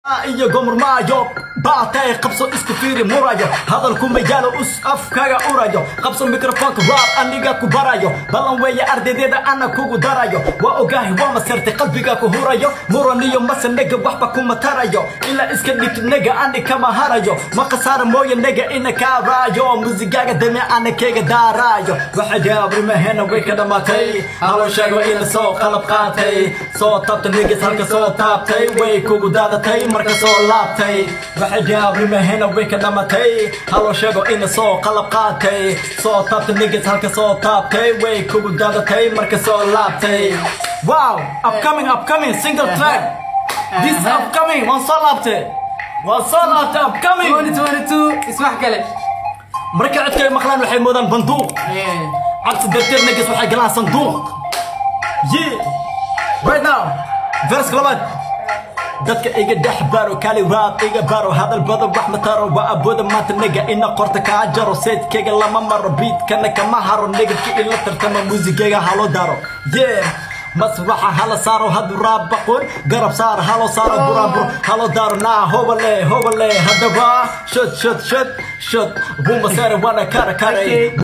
iyo gomor maayo baatay qabso isku fiiri murayo hadalku ma yaalo afkaga urayo qabso mikrofoonka rap aniga ku barayo balan weeye ardaydeeda ana kugu darayo waa ogahay waa masirtay qalbiga ku hurayo muraniyo masanaga waxba kuma tarayo ila iska dhignaga ani kama harayo ma qasaar mooye naga ina ka raayo musigaga dami ana keega daarayo waxa jaabri ma hena way ka dhamaatay halo sheego ila soo qalab qaatay soo tabta niga halka soo taabtay way kugu daadatay marka soo laabtay waxa jaabri ma hena way ka dhamaatay halo sheego ina soo qalab qaatay soo tabta niga halka soo taabtay way kugu daadatay marka soo laabtay. Wow, upcoming single track. This upcoming one solo laabtay upcoming 2022 ismax kale marka codkay maqlaan waxay moodaan banduuq عكس الدكتور نقص وحي قلان صندوق right now verse كلمات دتك إيجا دحبارو كالي راب إيجا بارو هذا البضو بحمتارو وأبودا ما تنقى إنا قرتك عجرو سيد كيجا لما مرة بيت كانك مهارو نقل كي إلا ترتمى موزيكيجا هالو دارو مسرحة هلا صاروا هادو راب بقول قرب صار هلو صاروا برابر هلو دارو نا هو اللي هذا با شد بوم صار وانا كارا